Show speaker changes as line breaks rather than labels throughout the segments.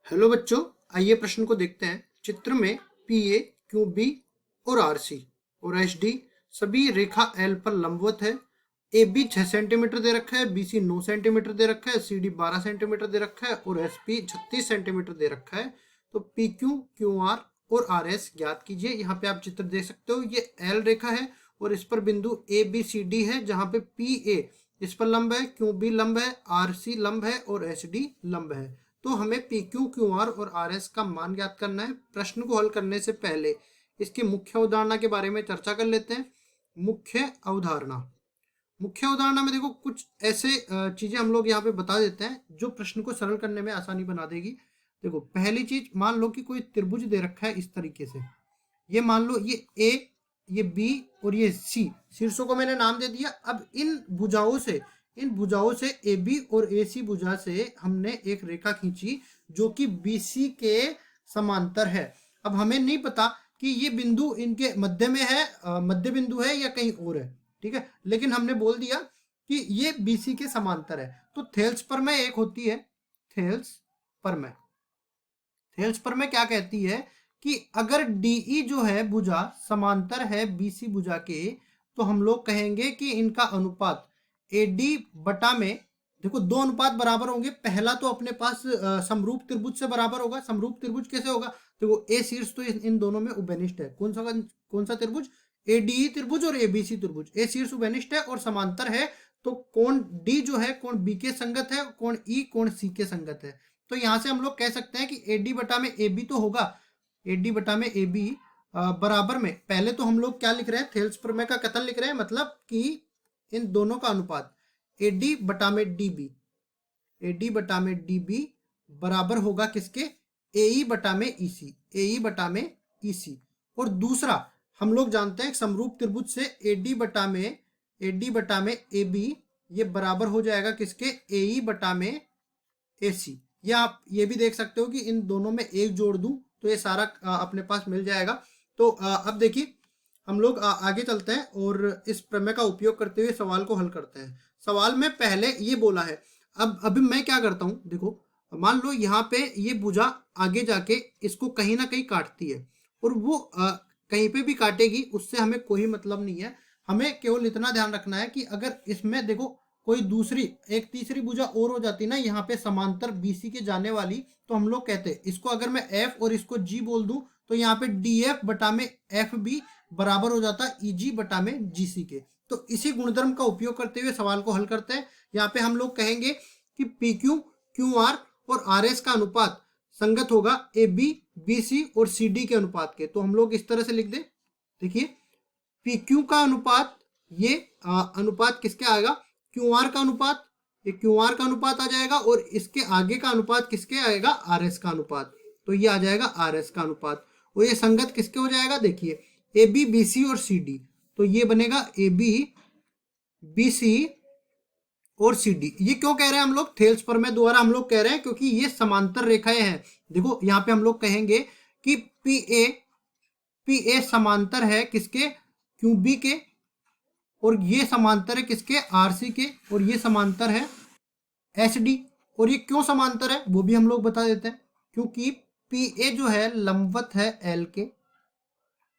Hello बच्चों, आइए प्रश्न को देखते हैं। चित्र में पी ए, क्यू बी और आर सी और एच डी सभी रेखा एल पर लंबवत है। ए बी 6 सेंटीमीटर दे रखा है, बी सी 9 सेंटीमीटर दे रखा है, सी डी 12 सेंटीमीटर दे रखा है और एस पी 36 सेंटीमीटर दे रखा है। तो पी क्यू, क्यू आर और आर एस ज्ञात कीजिए। यहाँ पे आप चित्र देख सकते हो, ये एल रेखा है और इस पर बिंदु ए बी सी डी है, जहाँ पे पी ए इस पर लंब है, क्यू बी लंब है, आर सी लंब है और एच डी लंब है। तो हमें पी क्यू, क्यू आर और आर एस का मान ज्ञात करना है। प्रश्न को हल करने से पहले इसकी मुख्य अवधारणा के बारे में चर्चा कर लेते हैं। मुख्य अवधारणा में देखो कुछ ऐसे चीजें हम लोग यहाँ पे बता देते हैं जो प्रश्न को सरल करने में आसानी बना देगी। देखो, पहली चीज, मान लो कि कोई त्रिभुज दे रखा है इस तरीके से। ये मान लो ये ए, ये बी और ये सी, शीर्षों को मैंने नाम दे दिया। अब इन भुजाओं से ए बी और ए सी भुजा से हमने एक रेखा खींची जो कि बी सी के समांतर है। अब हमें नहीं पता कि ये बिंदु इनके मध्य में है, मध्य बिंदु है या कहीं और है, ठीक है, लेकिन हमने बोल दिया कि ये बी सी के समांतर है। तो थेल्स प्रमेय एक होती है, थेल्स प्रमेय क्या कहती है कि अगर डीई जो है भुजा समांतर है बीसी भुजा के, तो हम लोग कहेंगे कि इनका अनुपात एडी बटा में, देखो दो अनुपात बराबर होंगे। पहला तो अपने पास समरूप त्रिभुज से बराबर होगा। समरूप त्रिभुज कैसे होगा? देखो ए शीर्ष तो इन दोनों में उभयनिष्ठ है। कौन सा त्रिभुज? एडीई त्रिभुज और एबीसी त्रिभुज। ए शीर्ष उभयनिष्ठ है और समांतर है, तो कोण डी जो है कोण बी के संगत है, कोण ई कोण सी के संगत है। तो यहां से हम लोग कह सकते हैं कि एडी बटा में ए बी तो होगा, एडी बटा में ए बी बराबर में, पहले तो हम लोग क्या लिख रहे हैं, थेल्स प्रमेय का कथन लिख रहे हैं, मतलब कि इन दोनों का अनुपात एडी बटा में डीबी, एडी बटा में डीबी बराबर होगा किसके? एई बटा में ईसी, एई बटा में ईसी। और दूसरा हम लोग जानते हैं समरूप त्रिभुज से एडी बटा में ए बी ये बराबर हो जाएगा किसके? एई बटा में एसी। या आप ये भी देख सकते हो कि इन दोनों में एक जोड़ दूं तो ये सारा अपने पास मिल जाएगा। तो अब देखिए, हम लोग आगे चलते हैं और इस प्रमेय का उपयोग करते हुए सवाल को हल करते हैं। सवाल में पहले ये बोला है, अब अभी मैं क्या करता हूँ, देखो मान लो यहाँ पे ये भुजा आगे जाके इसको कहीं ना कहीं काटती है, और वो कहीं पे भी काटेगी, उससे हमें कोई मतलब नहीं है। हमें केवल इतना ध्यान रखना है कि अगर इसमें देखो कोई दूसरी एक तीसरी भुजा और हो जाती ना यहाँ पे समांतर बीसी के जाने वाली, तो हम लोग कहते हैं इसको, अगर मैं एफ और इसको जी बोल दूं तो यहाँ पे डी एफ बटा में एफ बी बराबर हो जाता है ई जी बटा में जी सी के। तो इसी गुणधर्म का उपयोग करते हुए सवाल को हल करते हैं। यहाँ पे हम लोग कहेंगे कि पी क्यू, क्यू आर और आर एस का अनुपात संगत होगा ए बी, बी सी और सी डी के अनुपात के। तो हम लोग इस तरह से लिख दे, देखिए पी क्यू का अनुपात, ये अनुपात किसके आएगा? क्यू आर का अनुपात, ये क्यू आर का अनुपात आ जाएगा, और इसके आगे का अनुपात किसके आएगा? आर एस का अनुपात। तो ये आ जाएगा आर एस का अनुपात, और ये संगत किसके हो जाएगा? देखिए ए बी, बी सी और सी डी, तो ये बनेगा ए बी, बी सी और सी डी। ये क्यों कह रहे हैं हम लोग? थेल्स प्रमेय द्वारा हम लोग कह रहे हैं क्योंकि ये समांतर रेखाएं हैं। देखो यहाँ पे हम लोग कहेंगे कि पी ए समांतर है किसके? क्यू बी के, और ये समांतर है किसके? आर सी के, और ये समांतर है एच डी। और ये क्यों समांतर है वो भी हम लोग बता देते हैं, क्योंकि पी ए जो है लंबवत है एल के,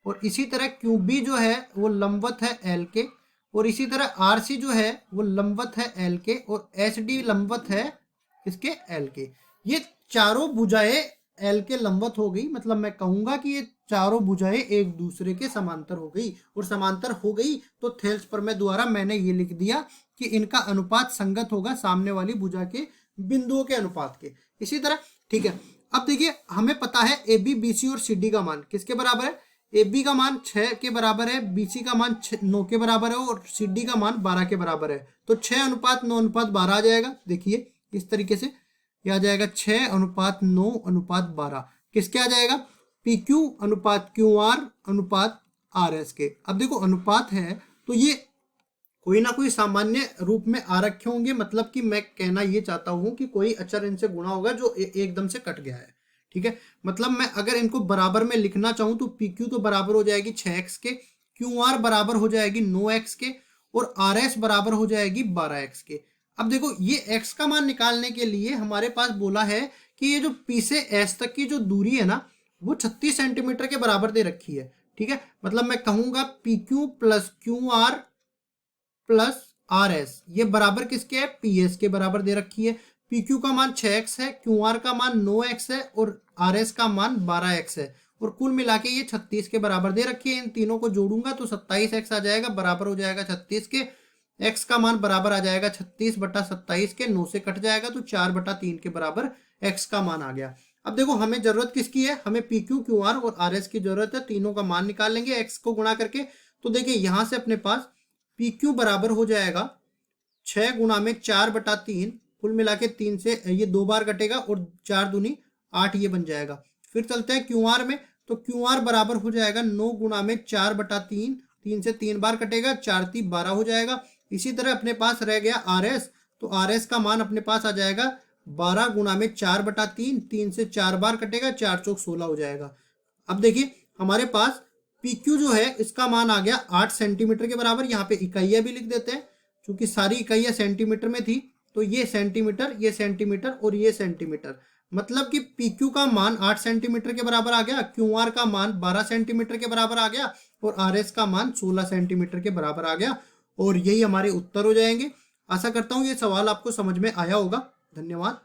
और इसी तरह क्यू बी जो है वो लंबवत है एल के, और इसी तरह आर सी जो है वो लंबवत है एल के, और एच डी लंबवत है इसके एल के। ये चारों भुजाएं एल के लंबवत हो गई, मतलब मैं कहूंगा कि ये चारों भुजाएं एक दूसरे के समांतर हो गई, और समांतर हो गई तो थेल्स प्रमेय द्वारा मैंने ये लिख दिया कि इनका अनुपात संगत होगा सामने वाली भुजा के बिंदुओं के अनुपात के। इसी तरह ठीक है, अब देखिए हमें पता है ए बी, बी सी और सी डी का मान किसके बराबर है? ए बी का मान 6 के बराबर है, बी सी का मान 9 के बराबर है, और सी डी का मान 12 के बराबर है। तो 6 अनुपात 9 अनुपात 12 आ जाएगा। देखिए इस तरीके से ये आ जाएगा 6 अनुपात 9 अनुपात 12। किसके आ जाएगा? पी क्यू अनुपात क्यू आर अनुपात आर एस के। अब देखो अनुपात है तो ये कोई ना कोई सामान्य रूप में आ रखे होंगे, मतलब कि मैं कहना ये चाहता हूं कि कोई अचर इनसे गुणा होगा जो एकदम से कट गया है, ठीक है। मतलब मैं अगर इनको बराबर में लिखना चाहूं तो पी क्यू तो बराबर हो जाएगी 6x के, क्यू आर बराबर हो जाएगी 9x के, और आर एस बराबर हो जाएगी 12x के। अब देखो ये x का मान निकालने के लिए हमारे पास बोला है कि ये जो P से S तक की जो दूरी है ना वो 36 सेंटीमीटर के बराबर दे रखी है। ठीक है, मतलब मैं कहूंगा PQ plus QR plus RS ये बराबर किसके है, PS के बराबर दे रखी है। PQ का मान 6x है, QR का मान 9x है और RS का मान 12x है और कुल मिला के ये 36 के बराबर दे रखी है। इन तीनों को जोड़ूंगा तो 27x आ जाएगा, बराबर हो जाएगा 36 के। x का मान बराबर आ जाएगा 36 बटा 27 के, 9 से कट जाएगा तो 4 बटा 3 के बराबर x का मान आ गया। अब देखो हमें जरूरत किसकी है, हमें PQ QR और RS की जरूरत है। तीनों का मान निकाल लेंगे x को गुणा करके। तो देखिए यहां से अपने पास PQ बराबर हो जाएगा 6 गुणा में 4 बटा 3, कुल मिला के 3 से ये 2 बार कटेगा और 4 दूनी 8 ये बन जाएगा। फिर चलते हैं QR में, तो QR बराबर हो जाएगा 9 गुणा में 4 बटा 3, 3 से 3 बार कटेगा, 4 3 12 हो जाएगा। इसी तरह अपने पास रह गया RS, तो RS का मान अपने पास आ जाएगा 12 गुणा में 4 बटा 3, 3 से 4 बार कटेगा, 4 चौक 16 हो जाएगा। अब देखिए हमारे पास PQ जो है इसका मान आ गया 8 सेंटीमीटर के बराबर। यहाँ पे इकाइयां भी लिख देते हैं, क्योंकि सारी इकाइयां सेंटीमीटर में थी, तो ये सेंटीमीटर और ये सेंटीमीटर, मतलब कि PQ का मान 8 सेंटीमीटर के बराबर आ गया, QR का मान 12 सेंटीमीटर के बराबर आ गया और RS का मान 16 सेंटीमीटर के बराबर आ गया और यही हमारे उत्तर हो जाएंगे। आशा करता हूँ ये सवाल आपको समझ में आया होगा। धन्यवाद।